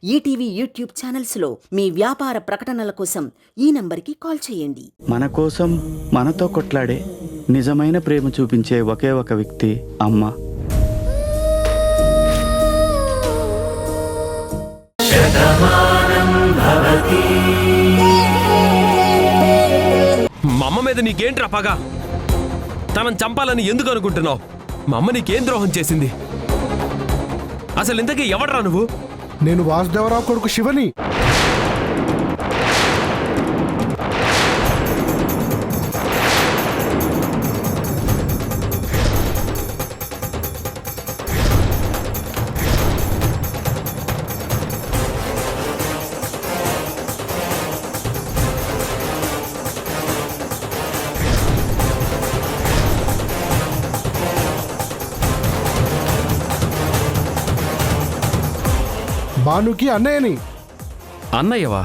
ETV YouTube ఛానల్స్లో మీ వ్యాపార ప్రకటనల కోసం ఈ నంబర్కి కాల్ చేయండి. మన కోసం మనతో కొట్లాడే నిజమైన ప్రేమ చూపించే ఒకే ఒక వ్యక్తి అమ్మ. మా అమ్మ మీద నీకేంట్రా పగ? తనని చంపాలని ఎందుకు అనుకుంటున్నావు? మా అమ్మ నీకేం ద్రోహం చేసింది? అసలు ఇంతకీ ఎవడ్రా నువ్వు? నేను వాసుదేవరావు కొడుకు శివని. భానుకి అన్నయ్యని. అన్నయ్యవా?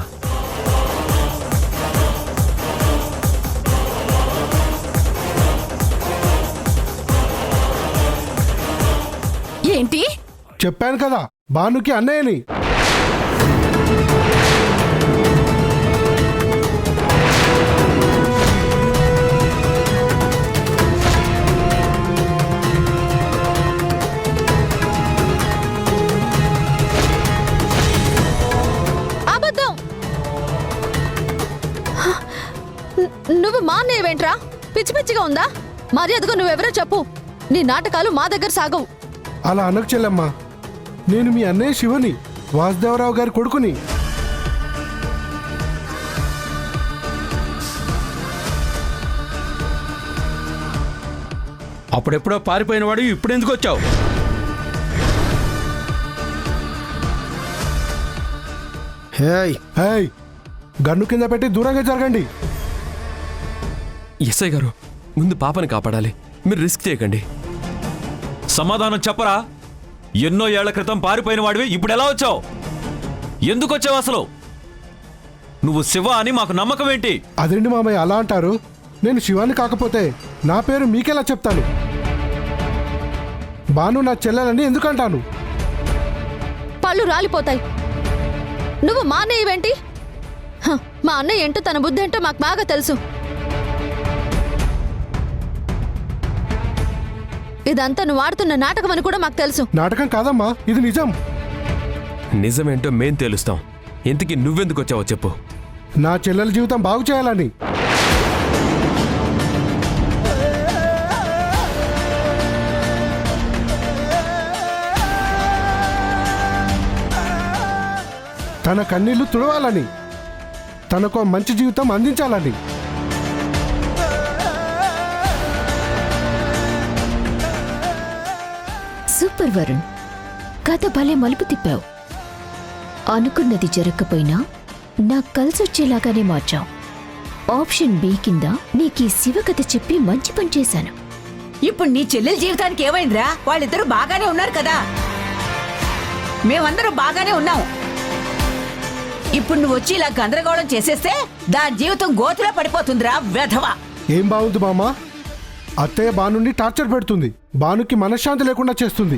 ఏంటి? చెప్పాను కదా, భానుకి అన్నయ్యని. నువ్వు మా అన్నయ్యవేంట్రా? పిచ్చి పిచ్చిగా ఉందా? మర్యాదగా నువ్వెవరో చెప్పు. నీ నాటకాలు మా దగ్గర సాగవు. అలా అనకు చెల్లెమ్మా, నేను మీ అన్నయ్య శివని, వాసుదేవరావు గారి కొడుకుని. అప్పుడెప్పుడో పారిపోయిన వాడు ఇప్పుడెందుకు వచ్చావు? హేయ్, గన్ను కింద పెట్టి దూరంగా జరగండి. ఎస్ఐ గారు, ముందు పాపని కాపాడాలి, మీరు రిస్క్ చేయకండి. సమాధానం చెప్పరా? ఎన్నో ఏళ్ల క్రితం పారిపోయిన వాడివి ఇప్పుడు ఎలా వచ్చావు? ఎందుకు వచ్చావు అసలు? నువ్వు శివ అని మాకు నమ్మకం ఏంటి? అదేంటి మామయ్య అలా అంటారు? నేను శివాని కాకపోతే నా పేరు మీకెలా చెప్తాను? భాను నా చెల్లెలని ఎందుకంటాను? పళ్ళు రాలిపోతాయి. నువ్వు మా అన్నయ్యవేంటి? మా అన్నయ్య ఏంటో తన బుద్ధి ఏంటో మాకు బాగా తెలుసు. ఇదంతా నువ్వు ఆడుతున్న నాటకం అని కూడా మాకు తెలుసు. నాటకం కాదమ్మా, ఇది నిజం. నిజమేంటో మేం తెలుస్తాం. ఇంతకీ నువ్వెందుకు వచ్చావో చెప్పు. నా చెల్లెల జీవితం బాగు చేయాలని. తన కన్నీళ్లు తుడవాలని, తనకు మంచి జీవితం అందించాలని. సూపర్ వరుణ్, కథ భలే మలుపు తిప్పావు. అనుకున్నది జరగకపోయినా నాకు కలిసొచ్చేలాగానే మార్చావు. ఆప్షన్ బి కింద నీకీ శివ కథ చెప్పి మంచి పని చేశాను. ఇప్పుడు నీ చెల్లెల జీవితానికి ఏమైందిరా? వాళ్ళిద్దరూ బాగానే ఉన్నారు కదా. మేమందరం బాగానే ఉన్నాం. ఇప్పుడు నువ్వు వచ్చి ఇలా గందరగోళం చేసేస్తే దాని జీవితం గోతిలో పడిపోతుందిరా వెధవ. ఏం బాగుంది బామ్మ? అత్తయ్య భానుని టార్చర్ పెడుతుంది, భానుకి మనశ్శాంతి లేకుండా చేస్తుంది.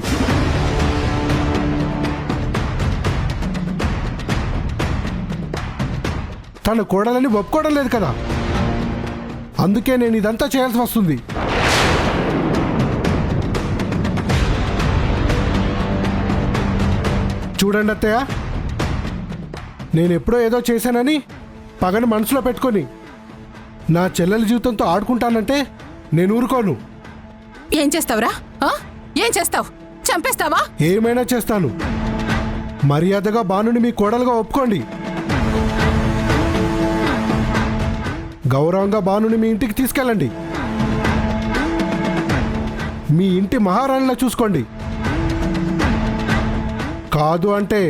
తన కోడలని ఒప్పుకోవడం లేదు కదా, అందుకే నేను ఇదంతా చేయాల్సి వస్తుంది. చూడండి అత్తయ్య, నేనెప్పుడో ఏదో చేశానని పగని మనసులో పెట్టుకొని నా చెల్లెల జీవితంతో ఆడుకుంటానంటే నేను ఊరుకోను. ఏం చేస్తావురా? ఏం చేస్తావు? చంపేస్తావా? ఏమైనా చేస్తాను. మర్యాదగా భానుని మీ కోడలుగా ఒప్పుకోండి. గౌరవంగా భానుని మీ ఇంటికి తీసుకెళ్ళండి. మీ ఇంటి మహారాణిలా చూసుకోండి. కాదు అంటే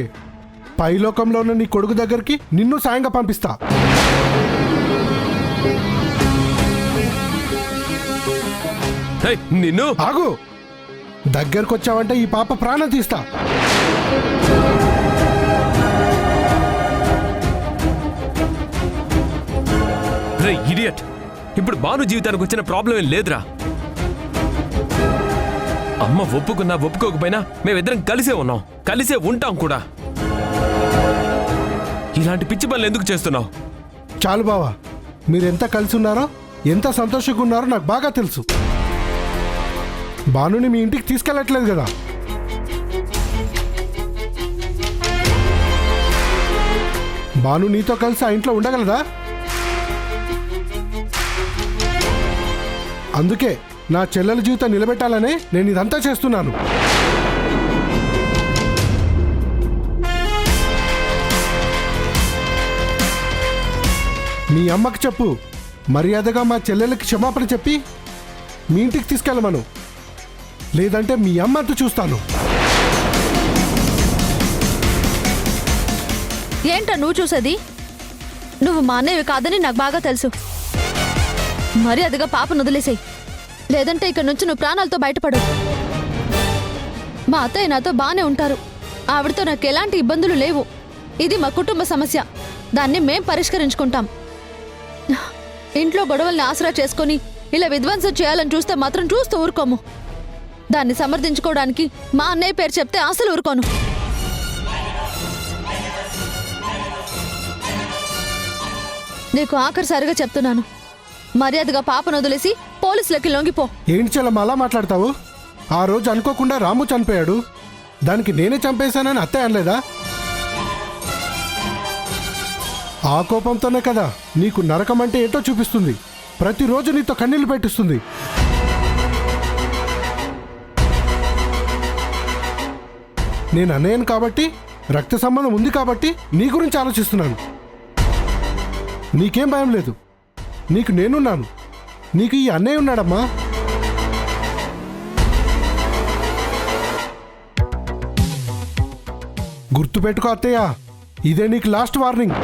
పైలోకంలో ఉన్న నీ కొడుకు దగ్గరికి నిన్ను సాయంగా పంపిస్తా. నిన్ను ఆగు, దగ్గరకు వచ్చావంటే ఈ పాప ప్రాణం తీస్తా. రే ఇడియట్, ఇప్పుడు భాను జీవితానికి వచ్చిన ప్రాబ్లం ఏం లేదురా. అమ్మ ఒప్పుకున్నా ఒప్పుకోకపోయినా మేమిద్దరం కలిసే ఉన్నాం, కలిసే ఉంటాం కూడా. ఇలాంటి పిచ్చి పనులు ఎందుకు చేస్తున్నావు? చాలు బావా, మీరెంత కలిసి ఉన్నారో ఎంత సంతోషంగా ఉన్నారో నాకు బాగా తెలుసు. భానుని మీ ఇంటికి తీసుకెళ్ళట్లేదు కదా. భాను నీతో కలిసి ఆ ఇంట్లో ఉండగలదా? అందుకే నా చెల్లెల జీవితం నిలబెట్టాలనే నేను ఇదంతా చేస్తున్నాను. మీ అమ్మకి చెప్పు, మర్యాదగా మా చెల్లెలకి క్షమాపణ చెప్పి మీ ఇంటికి తీసుకెళ్ళమను. లేదంటే మీ అమ్మంతా చూస్తాను. ఏంటో నువ్వు చూసేది? నువ్వు మా అన్నయ్యవి కాదని నాకు బాగా తెలుసు. మర్యాదగా పాపను వదిలేసేయి, లేదంటే ఇక్కడ నుంచి నువ్వు ప్రాణాలతో బయటపడు. మా అత్తయ్య నాతో బాగానే ఉంటారు, ఆవిడతో నాకు ఎలాంటి ఇబ్బందులు లేవు. ఇది మా కుటుంబ సమస్య, దాన్ని మేం పరిష్కరించుకుంటాం. ఇంట్లో గొడవల్ని ఆసరా చేసుకొని ఇలా విధ్వంసం చేయాలని చూస్తే మాత్రం చూస్తూ ఊరుకోము. దాన్ని సమర్థించుకోవడానికి మా అన్నయ్య పేరు చెప్తే అసలు ఊరుకోను. నీకు ఆఖరిసారిగా చెప్తున్నాను, మర్యాదగా పాపను వదిలేసి పోలీసులకి లొంగిపో. ఏంటి చెల్లమ్మ అలా మాట్లాడతావు? ఆ రోజు అనుకోకుండా రాము చనిపోయాడు, దానికి నేనే చంపేశానని అత్తయ్య అనలేదా? ఆ కోపంతోనే కదా నీకు నరకం అంటే ఏంటో చూపిస్తుంది, ప్రతిరోజు నీతో కన్నీళ్లు పెట్టిస్తుంది. నేను అన్నయ్యను కాబట్టి, రక్త సంబంధం ఉంది కాబట్టి నీ గురించి ఆలోచిస్తున్నాను. నీకేం భయం లేదు, నీకు నేనున్నాను, నీకు ఈ అన్నయ్య ఉన్నాడమ్మా. గుర్తుపెట్టుకో అత్తయ్య, ఇదే నీకు లాస్ట్ వార్నింగ్.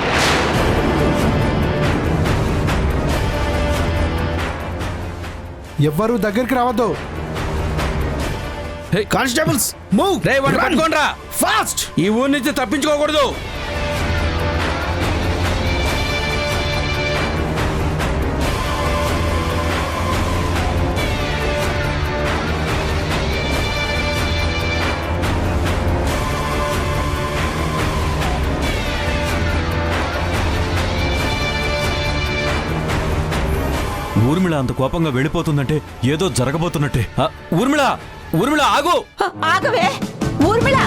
ఎవ్వరూ దగ్గరికి రావద్దు. Constables move. రేయ్, వాడిని పట్టుకోండ్రా. ఫాస్ట్. ఈ ఊరి నుంచి తప్పించుకోకూడదు. ఊర్మిళ అంత కోపంగా వెళ్ళిపోతుందంటే ఏదో జరగబోతున్నట్టే. ఊర్మిళ, ఊర్మిళ ఆగు. ఆగవే ఊర్మిళ.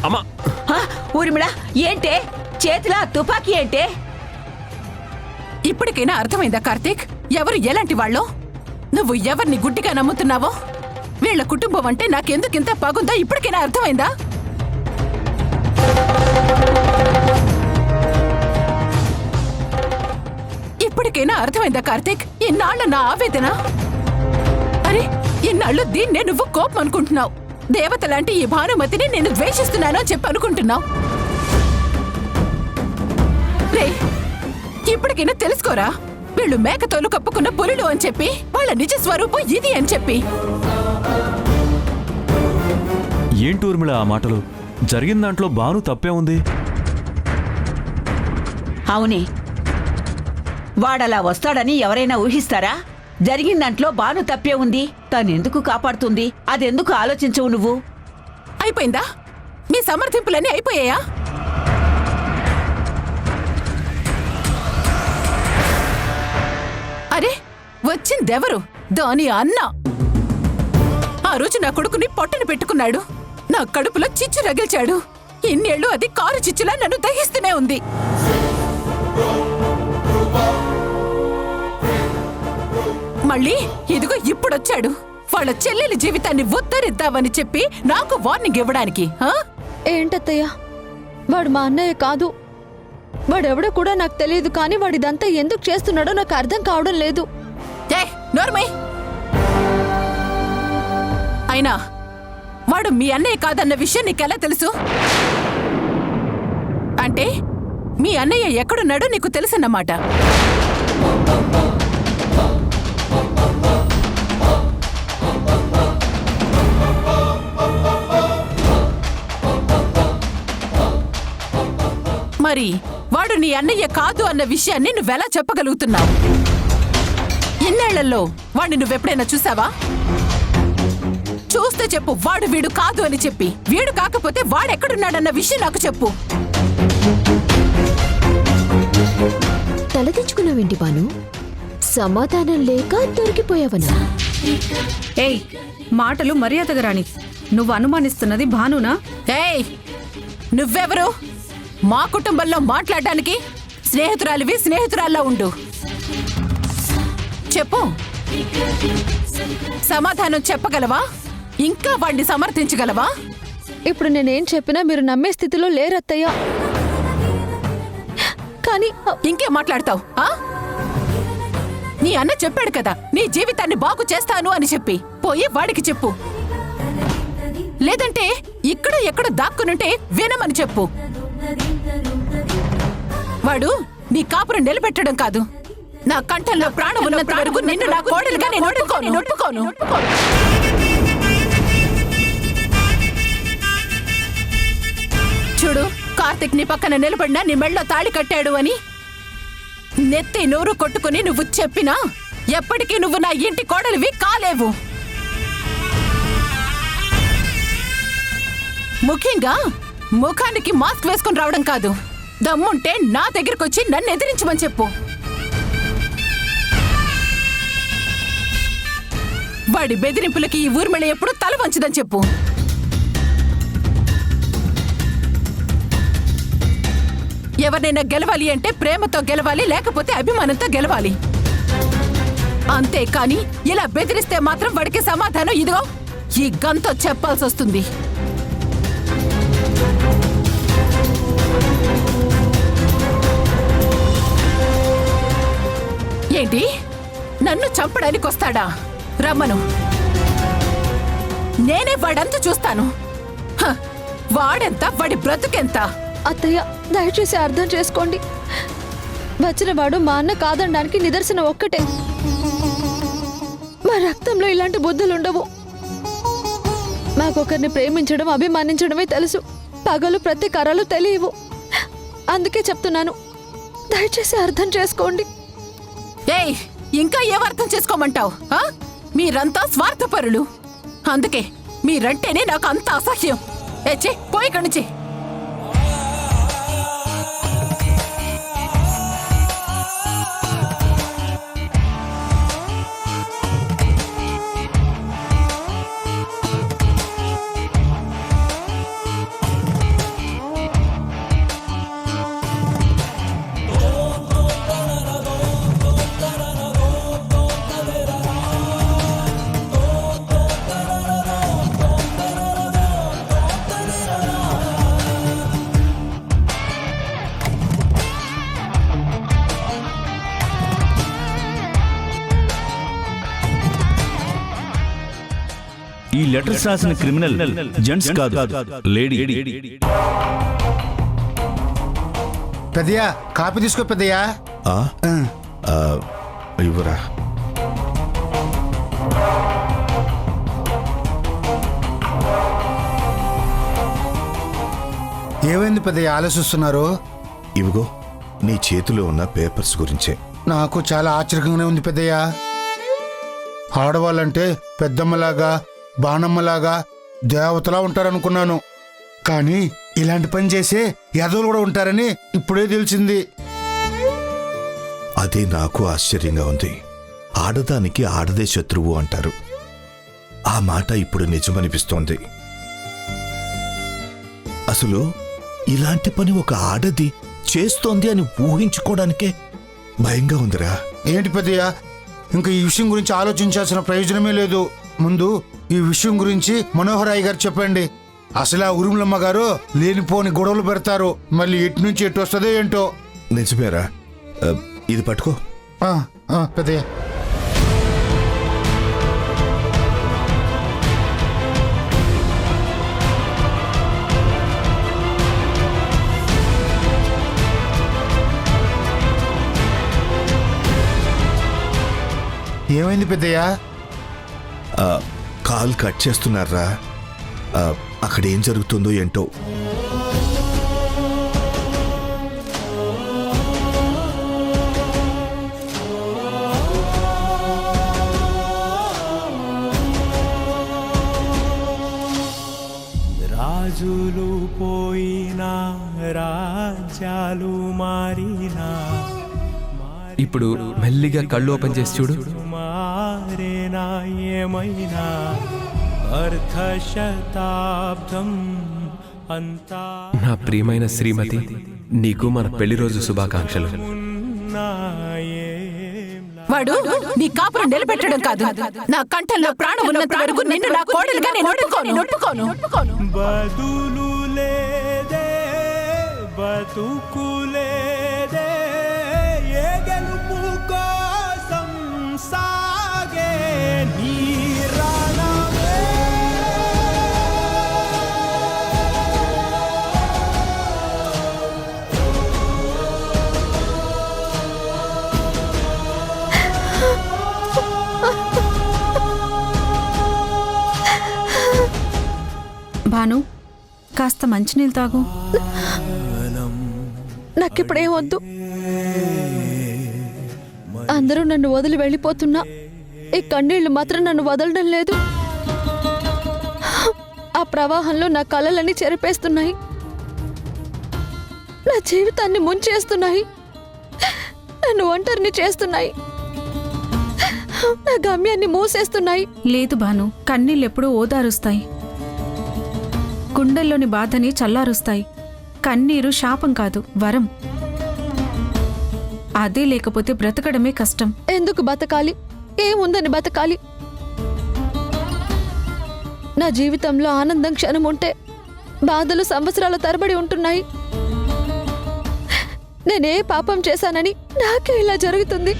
అమ్మా, ఊర్మిళ ఏంటే చేతిలో తుపాకీ ఏంటే? ఇప్పటికైనా అర్థమైందా కార్తీక్, ఎవరు ఎలాంటి వాళ్ళో? నువ్వు ఎవరిని గుడ్డిగా నమ్ముతున్నావో? వీళ్ళ కుటుంబం అంటే నాకెందుకింత పగుందో ఇప్పటికైనా అర్థమైందా? ఇప్పటికైనా అర్థమైందా కార్తీక్, ఇన్నాళ్ళ నా ఆవేదన? అరే, ఇన్నాళ్ళు దీన్నే నువ్వు కోపం అనుకుంటున్నావు. దేవత లాంటి ఈ భానుమతిని నేను ద్వేషిస్తున్నాను అని చెప్పి అనుకుంటున్నావు. రే, ఇప్పటికైనా తెలుసుకోరా, వీళ్ళు మేకతోలు కప్పుకున్న పులులు అని చెప్పి, వాళ్ళ నిజ స్వరూపం ఇది అని చెప్పి. ఏంటి ఊర్మిళ ఆ మాటలు? జరిగిన దాంట్లో భాను తప్పే ఉంది. అవునే, వాడలా వస్తాడని ఎవరైనా ఊహిస్తారా? జరిగిన దాంట్లో భాను తప్పే ఉంది. తనెందుకు కాపాడుతుంది, అదెందుకు ఆలోచించవు నువ్వు? అయిపోయిందా? మీ సమర్థింపులన్నీ అయిపోయాయా? అరే, వచ్చిందెవరు? దాని అన్న. ఆ రోజు నా కొడుకుని పొట్టను పెట్టుకున్నాడు, నా కడుపులో చిచ్చు రగిల్చాడు. ఇన్నేళ్లు అది కారు చిచ్చులా నన్ను దహిస్తూనే ఉంది. మళ్ళీ ఇదిగో ఇప్పుడొచ్చాడు వాళ్ళ చెల్లెలి జీవితాన్ని ఉద్ధరిద్దామని చెప్పి నాకు వార్నింగ్ ఇవ్వడానికి. ఏంటత్తయ్య, వాడు మా అన్నయ్య కాదు. వాడెవడో కూడా నాకు తెలియదు, కానీ వాడిదంతా ఎందుకు చేస్తున్నాడో నాకు అర్థం కావడం లేదు. నోర్మై, అయినా వాడు మీ అన్నయ్య కాదన్న విషయం నీకెలా తెలుసు? అంటే మీ అన్నయ్య ఎక్కడున్నాడో నీకు తెలుసన్నమాట. మరి వాడు నీ అన్నయ్య కాదు అన్న విషయాన్ని నువ్వెలా చెప్పగలుగుతున్నావు? ఇన్నేళ్లలో వాడిని నువ్వెప్పుడైనా చూసావా? చూస్తే చెప్పు, వాడు వీడు కాదు అని చెప్పి. వీడు కాకపోతే వాడెక్కడున్నాడన్న విషయం నాకు చెప్పు. తలదించుకున్నావేంటి బాను? సమాధానం లేక దొరికిపోయావనా? ఏయ్, మాటలు మర్యాదగా రాని. నువ్వు అనుమానిస్తున్నది భానునా? ఏయ్, నువ్వెవరు మా కుటుంబంలో మాట్లాడడానికి? స్నేహితురాలివి స్నేహితురాల్లా ఉండు. చెప్పు, సమాధానం చెప్పగలవా? ఇంకా వాణ్ణి సమర్థించగలవా? ఇప్పుడు నేనేం చెప్పినా మీరు నమ్మే స్థితిలో లేరత్తయ్య. కానీ ఇంకేం మాట్లాడతావు? నీ అన్న చెప్పాడు కదా నీ జీవితాన్ని బాగు చేస్తాను అని చెప్పి. పోయి వాడికి చెప్పు, లేదంటే ఇక్కడ ఎక్కడ దాక్కునుంటే వినమని చెప్పు. వాడు నీ కాపురం నిలబెట్టడం కాదు, నా కంఠంలో ప్రాణం ఉన్నంత వరకు నిన్ను నా కోడలుగా నేను ఒప్పుకోను. చూడు, కార్తిక్ నీ పక్కన నిలబడినా నీ మెళ్ళో తాళి కట్టాడు అని నెత్తి నోరు కొట్టుకుని నువ్వు చెప్పినా ఎప్పటికీ నువ్వు నా ఇంటి కోడలివి కాలేవు. ముఖ్యంగా ముఖానికి మాస్క్ వేసుకుని రావడం కాదు, దమ్ముంటే నా దగ్గరకొచ్చి నన్ను ఎదిరించమని చెప్పు. వాడి బెదిరింపులకి ఈ ఊర్మిళ ఎప్పుడు తల వంచదని చెప్పు. ఎవరినైనా గెలవాలి అంటే ప్రేమతో గెలవాలి, లేకపోతే అభిమానంతో గెలవాలి. అంతేకాని ఇలా బెదిరిస్తే మాత్రం వాడికి సమాధానం ఇదిగో ఈ గంతో చెప్పాల్సి వస్తుంది. ఏంటి, నన్ను చంపడానికి వస్తాడా? రమ్మను, నేనే వాడంతా చూస్తాను. వాడెంత, వాడి బ్రతుకెంత? అత్తయ్య, దయచేసి అర్థం చేసుకోండి. వచ్చినవాడు మా అన్న కాదనడానికి నిదర్శనం ఒక్కటే. మా రక్తంలో ఇలాంటి బుద్ధులుండవు. మాకొకరిని ప్రేమించడం, అభిమానించడమే తెలుసు. పగలు ప్రతీకారాలు తెలియవు. అందుకే చెప్తున్నాను, దయచేసి అర్థం చేసుకోండి. ఏయ్, ఇంకా ఏం అర్థం చేసుకోమంటావు? మీరంతా స్వార్థపరులు. అందుకే మీరంటేనే నాకు అంత అసహ్యం. ఏచే, పోయి ఇక్కడి నుంచి. ఈ లెటర్స్ రాసిన క్రిమినల్ జెంట్స్ కాదు, లేడీ. పెద్దయ్యా, కాపీ తీసుకో పెద్దయ్యా. ఇవ్వరా. ఏమైంది పెద్దయ్యా, ఆలోచిస్తున్నారు? ఇవిగో నీ చేతిలో ఉన్న పేపర్స్ గురించే. నాకు చాలా ఆశ్చర్యంగానే ఉంది పెద్దయ్యా. ఆడవాళ్ళంటే పెద్దమ్మలాగా, బాణమ్మలాగా, దేవతలా ఉంటారనుకున్నాను. కానీ ఇలాంటి పని చేసే యాదవులు కూడా ఉంటారని ఇప్పుడే తెలిసింది. అదే నాకు ఆశ్చర్యంగా ఉంది. ఆడదానికి ఆడదే శత్రువు అంటారు. ఆ మాట ఇప్పుడు నిజమనిపిస్తోంది. అసలు ఇలాంటి పని ఒక ఆడది చేస్తోంది అని ఊహించుకోవడానికే భయంగా ఉందిరా. ఏంటి పెద్దయ్య, ఇంకా ఈ విషయం గురించి ఆలోచించాల్సిన ప్రయోజనమే లేదు. ముందు ఈ విషయం గురించి మనోహరాయ్ గారు చెప్పండి. అసలు ఆ ఉరుములమ్మ గారు లేనిపోని గొడవలు పెడతారు. మళ్ళీ ఎటు నుంచి ఎటు వస్తుందో ఏంటో. నిజమేరా. ఇది పట్టుకో. పెద్దయ్య, ఏమైంది పెద్దయ్య? కాల్ కట్ చేస్తున్నారా? అక్కడ ఏం జరుగుతుందో ఏంటో. రాజులు పోయినా రాజ్యాలు మారినా ఇప్పుడు మెల్లిగా కళ్ళు ఓపెన్ చేసి చూడు. మారేనా ఏమైనా అర్ధ శతాబ్దం అంతా. నా ప్రియమైన శ్రీమతి, నీకు మన పెళ్లి రోజు శుభాకాంక్షలు. వాడు నీ కాపురం నిలబెట్టడం కాదు, నా కంఠంలో ప్రాణం ఉన్నంత వరకు నిన్ను నా కోడలుగా నేను ఒప్పుకోను. బదులు లేదే బతుకులేదే, ఏ గెలుపు కోసం సాగే నీ రణమే. భాను, కాస్త మంచినీళ్ళు తాగు. నాకిప్పుడేం వద్దు. అందరూ నన్ను వదిలి వెళ్ళిపోతున్నా ఈ కన్నీళ్లు మాత్రం నన్ను వదలడం లేదు. ఆ ప్రవాహంలో నా కలలన్నీ చెరిపేస్తున్నాయి, నా జీవితాన్ని ముంచేస్తున్నాయి, నన్ను ఒంటరిని చేస్తున్నాయి, నా గమ్యాన్ని మూసేస్తున్నాయి. లేదు భాను, కన్నీళ్ళు ఎప్పుడూ ఓదారుస్తాయి, గుండెల్లోని బాధని చల్లారుస్తాయి. కన్నీరు శాపం కాదు, వరం. అదే లేకపోతే బ్రతకడమే కష్టం. ఎందుకు బతకాలి? ఏముందని బతకాలి? నా జీవితంలో ఆనందం క్షణం ఉంటే బాధలు సంవత్సరాల తరబడి ఉంటున్నాయి. నేనే పాపం చేశానని నాకే ఇలా జరుగుతుంది.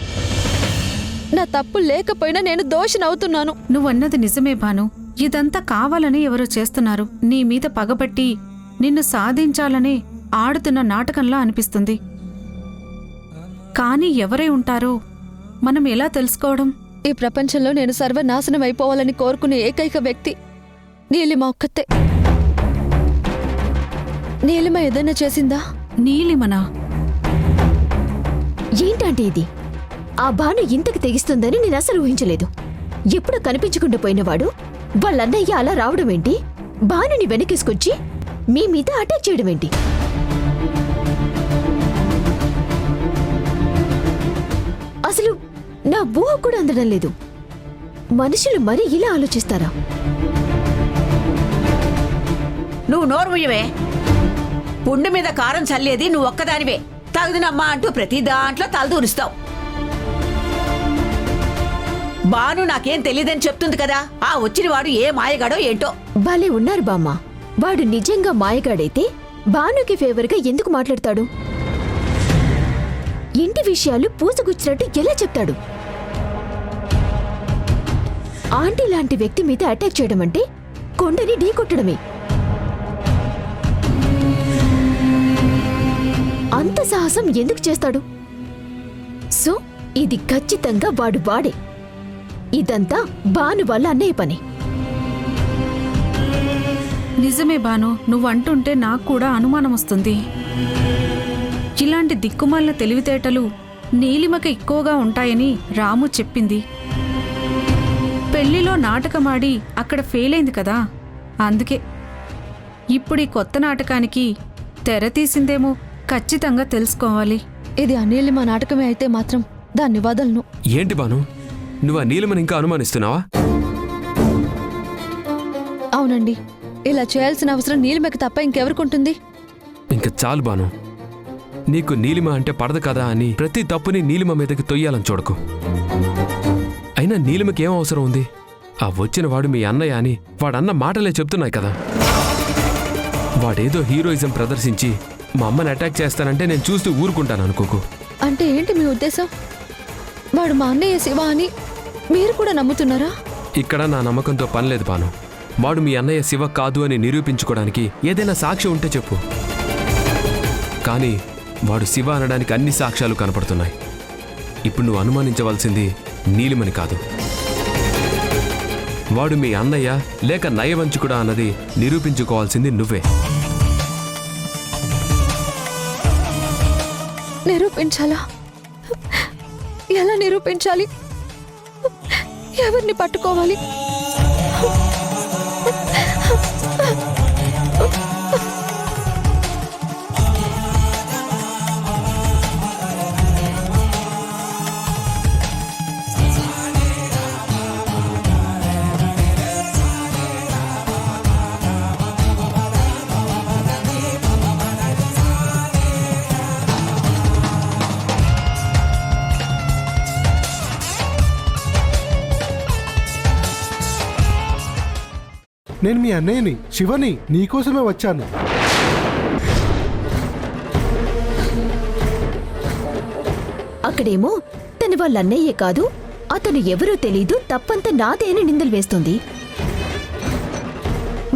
నా తప్పు లేకపోయినా నేను దోషినవుతున్నాను. నువ్వన్నది నిజమే భాను. ఇదంతా కావాలని ఎవరో చేస్తున్నారు. నీ మీద పగబట్టి నిన్ను సాధించాలనే ఆడుతున్న నాటకంలా అనిపిస్తుంది. కానీ ఎవరై ఉంటారో మనం ఎలా తెలుసుకోవడం? ఈ ప్రపంచంలో నేను సర్వనాశనం అయిపోవాలని కోరుకునే ఏకైక వ్యక్తి నీలిమ ఒక్కతే. నీలిమ ఏదైనా చేసిందా? నీలిమనా? ఏంటంటే ఇది? ఆ భాను ఇంతకు తెగిస్తుందని నేను అసలు ఊహించలేదు. ఎప్పుడు కనిపించకుండా పోయినవాడు వాళ్ళన్నయ్య అలా రావడమేంటి? భానుని వెనకేసుకొచ్చి మీ మీద అటాక్ చేయడమేంటి? అసలు నా ఊహ కూడా అందడం లేదు. మనుషులు మరీ ఇలా ఆలోచిస్తారా? నువ్వు నోరు ముయ్యవే. పుండు మీద కారం చల్లేది నువ్వు ఒక్కదానివే. తగుదినమ్మా అంటూ ప్రతి దాంట్లో తలదూరుస్తావు. బాను నాకేం తెలియదని చెప్తుంది కదా. ఆ వచ్చినవాడు ఏ మాయగాడో ఏంటో. భలే ఉన్నారు బామ్మ. వాడు నిజంగా మాయగాడైతే భానుకి ఫేవర్గా ఎందుకు మాట్లాడతాడు? ఇంటి విషయాలు పూసగుచ్చినట్టు ఎలా చెప్తాడు? ఆంటీ లాంటి వ్యక్తి మీద అటాక్ చేయడం అంటే కొండని ఢీకొట్టడమే. అంత సాహసం ఎందుకు చేస్తాడు? సో ఇది ఖచ్చితంగా వాడే. ఇదంతా భాను వల్ల అన్నయ్య పని. నిజమే భాను, నువ్వంటుంటే నాకు కూడా అనుమానం వస్తుంది. ఇలాంటి దిక్కుమాలిన తెలివితేటలు నీలిమకి ఎక్కువగా ఉంటాయని రాము చెప్పింది. పెళ్లిలో నాటకమాడి అక్కడ ఫెయిల్ అయింది కదా, అందుకే ఇప్పుడు ఈ కొత్త నాటకానికి తెర తీసిందేమో. ఖచ్చితంగా తెలుసుకోవాలి. ఇది నీలిమ నాటకమే అయితే మాత్రం దాన్ని వదలను. ఏంటి బాను, నువ్వు ఆ నీలిమని ఇంకా అనుమానిస్తున్నావా? అవునండి, ఇలా చేయాల్సిన అవసరం నీలిమకి తప్ప ఇంకెవరికుంటుంది? ఇంక చాలు బాను. నీకు నీలిమ అంటే పడదు కదా అని ప్రతి తప్పుని నీలిమ మీదకి తొయ్యాలని చూడకు. అయినా నీలిమకి ఏం అవసరం ఉంది? ఆ వచ్చిన వాడు మీ అన్నయ్య అని వాడన్న మాటలే చెప్తున్నాయి కదా. వాడేదో హీరోయిజం ప్రదర్శించి మా అమ్మని అటాక్ చేస్తానంటే నేను చూస్తూ ఊరుకుంటాను అనుకోకు. అంటే ఏంటి మీ ఉద్దేశం? వాడు మా అన్నయ్య శివ అని మీరు కూడా నమ్ముతున్నారా? ఇక్కడ నా నమ్మకంతో పనిలేదు బాను. వాడు మీ అన్నయ్య శివ కాదు అని నిరూపించుకోవడానికి ఏదైనా సాక్ష్యం ఉంటే చెప్పు. కానీ వాడు శివ అనడానికి అన్ని సాక్ష్యాలు కనపడుతున్నాయి. ఇప్పుడు నువ్వు అనుమానించవలసింది నీలిమని కాదు, వాడు మీ అన్నయ్య లేక నయవంచుకుడా అన్నది నిరూపించుకోవాల్సింది నువ్వే. నిరూపించాలా? ఎలా నిరూపించాలి? ఎవరిని పట్టుకోవాలి? నేను మీ అన్నయ్యని, శివని, నీకోసమే వచ్చాను. అక్కడేమో తను వాళ్ళ అన్నయ్యే కాదు, అతను ఎవరో తెలీదు, తప్పంతా నాదే అని నిందలు వేస్తుంది.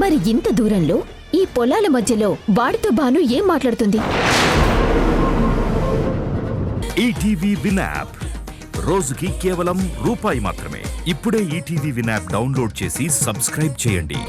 మరి ఇంత దూరంలో ఈ పొలాల మధ్యలో వాడితో బాను ఏం మాట్లాడుతుంది? ఈటీవీ విన్ యాప్ రోజుకి కేవలం రూపాయి మాత్రమే. ఇప్పుడే ఈటీవీ విన్ యాప్ డౌన్లోడ్ చేసి సబ్స్క్రైబ్ చేయండి.